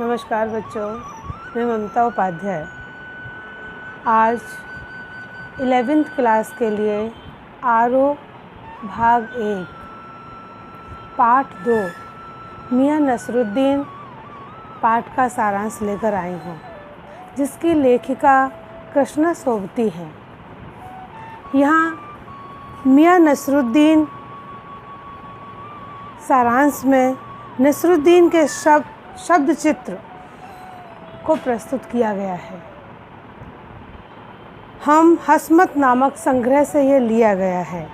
नमस्कार बच्चों, मैं ममता उपाध्याय। आज 11th क्लास के लिए आरोह भाग 1 पाठ 2 मियाँ नसरुद्दीन पाठ का सारांश लेकर आई हूँ, जिसकी लेखिका कृष्णा सोबती हैं। यहाँ मियाँ नसरुद्दीन सारांश में नसरुद्दीन के शब्द चित्र को प्रस्तुत किया गया है। हम हसमत नामक संग्रह से यह लिया गया है।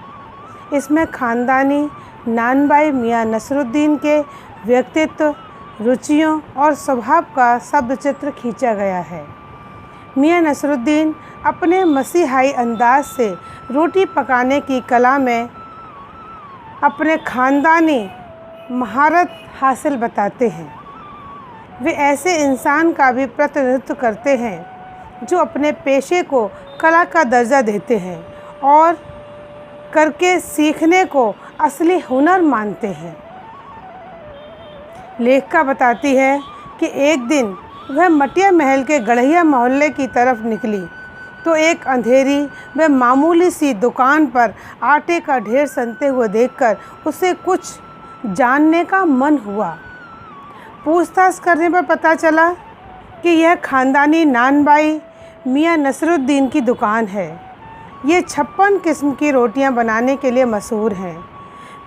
इसमें खानदानी नानबाई मियाँ नसरुद्दीन के व्यक्तित्व, रुचियों और स्वभाव का शब्द चित्र खींचा गया है। मियाँ नसरुद्दीन अपने मसीहाई अंदाज से रोटी पकाने की कला में अपने खानदानी महारत हासिल बताते हैं। वे ऐसे इंसान का भी प्रतिनिधित्व करते हैं जो अपने पेशे को कला का दर्जा देते हैं और करके सीखने को असली हुनर मानते हैं। लेखिका बताती है कि एक दिन वह मटिया महल के गढ़िया मोहल्ले की तरफ निकली तो एक अंधेरी व मामूली सी दुकान पर आटे का ढेर सनते हुए देखकर उसे कुछ जानने का मन हुआ। पूछताछ करने पर पता चला कि यह खानदानी नानबाई मियाँ नसरुद्दीन की दुकान है। ये 56 किस्म की रोटियां बनाने के लिए मशहूर हैं।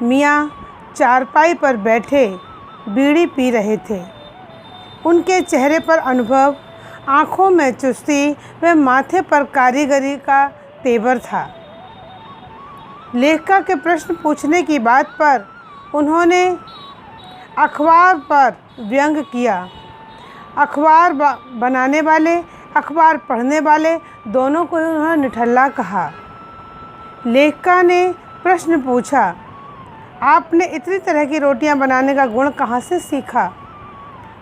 मियाँ चारपाई पर बैठे बीड़ी पी रहे थे। उनके चेहरे पर अनुभव, आँखों में चुस्ती व माथे पर कारीगरी का तेवर था। लेखिका के प्रश्न पूछने की बात पर उन्होंने अखबार पर व्यंग किया। अखबार बनाने वाले, अखबार पढ़ने वाले दोनों को उन्होंने निठल्ला कहा। लेखिका ने प्रश्न पूछा, आपने इतनी तरह की रोटियां बनाने का गुण कहाँ से सीखा?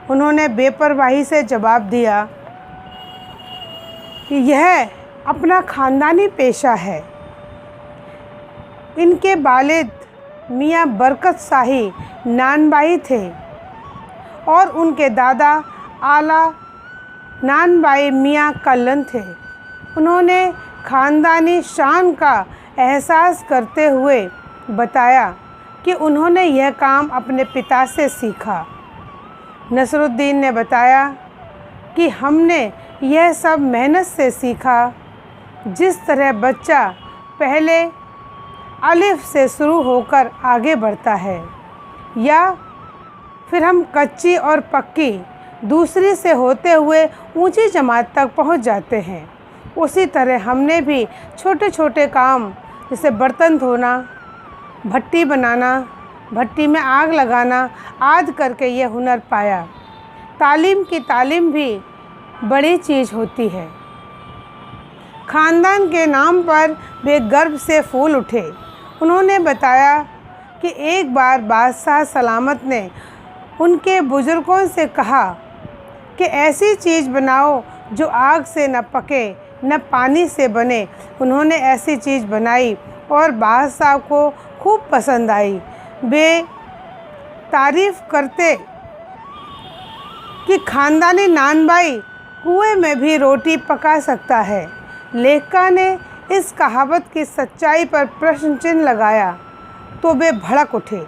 उन्होंने बेपरवाही से जवाब दिया कि यह अपना खानदानी पेशा है। इनके वालिद मियाँ बरकत शाही नानबाई थे और उनके दादा आला नानबाई मियाँ कल्लन थे। उन्होंने खानदानी शान का एहसास करते हुए बताया कि उन्होंने यह काम अपने पिता से सीखा। नसरुद्दीन ने बताया कि हमने यह सब मेहनत से सीखा। जिस तरह बच्चा पहले अलिफ से शुरू होकर आगे बढ़ता है या फिर हम कच्ची और पक्की दूसरी से होते हुए ऊंची जमात तक पहुंच जाते हैं, उसी तरह हमने भी छोटे छोटे काम जैसे बर्तन धोना, भट्टी बनाना, भट्टी में आग लगाना आदि करके यह हुनर पाया। तालीम की तालीम भी बड़ी चीज़ होती है। खानदान के नाम पर वे गर्व से फूल उठे। उन्होंने बताया कि एक बार बादशाह सलामत ने उनके बुज़ुर्गों से कहा कि ऐसी चीज़ बनाओ जो आग से न पके न पानी से बने। उन्होंने ऐसी चीज़ बनाई और बादशाह को खूब पसंद आई। वे तारीफ़ करते कि खानदानी नानबाई कुएं में भी रोटी पका सकता है। लेखिका ने इस कहावत की सच्चाई पर प्रश्न चिन्ह लगाया तो वे भड़क उठे।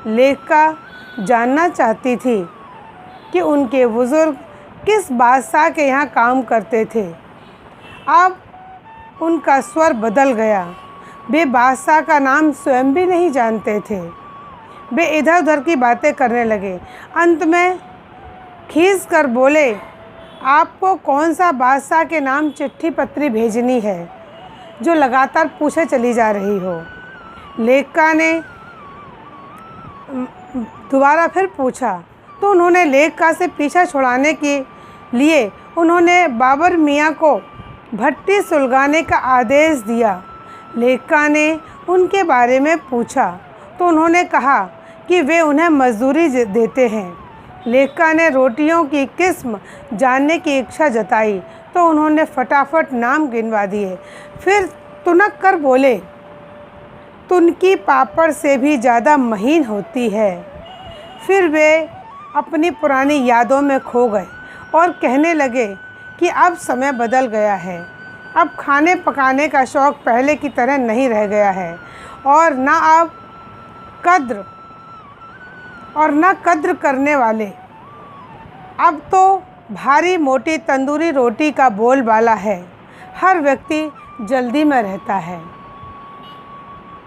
लेखिका जानना चाहती थी कि उनके बुज़ुर्ग किस बादशाह के यहाँ काम करते थे। अब उनका स्वर बदल गया। वे बादशाह का नाम स्वयं भी नहीं जानते थे। वे इधर उधर की बातें करने लगे। अंत में खींच कर बोले, आपको कौन सा बादशाह के नाम चिट्ठी पत्री भेजनी है जो लगातार पूछे चली जा रही हो? लेखिका ने दोबारा फिर पूछा तो उन्होंने लेखिका से पीछा छुड़ाने के लिए उन्होंने बाबर मियाँ को भट्टी सुलगाने का आदेश दिया। लेखिका ने उनके बारे में पूछा तो उन्होंने कहा कि वे उन्हें मजदूरी देते हैं। लेखिका ने रोटियों की किस्म जानने की इच्छा जताई तो उन्होंने फटाफट नाम गिनवा दिए। फिर तुनक कर बोले, तुनकी पापड़ से भी ज़्यादा महीन होती है। फिर वे अपनी पुरानी यादों में खो गए और कहने लगे कि अब समय बदल गया है। अब खाने पकाने का शौक़ पहले की तरह नहीं रह गया है और न कद्र करने वाले। अब तो भारी मोटी तंदूरी रोटी का बोलबाला है। हर व्यक्ति जल्दी में रहता है।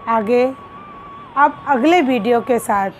आगे अब अगले वीडियो के साथ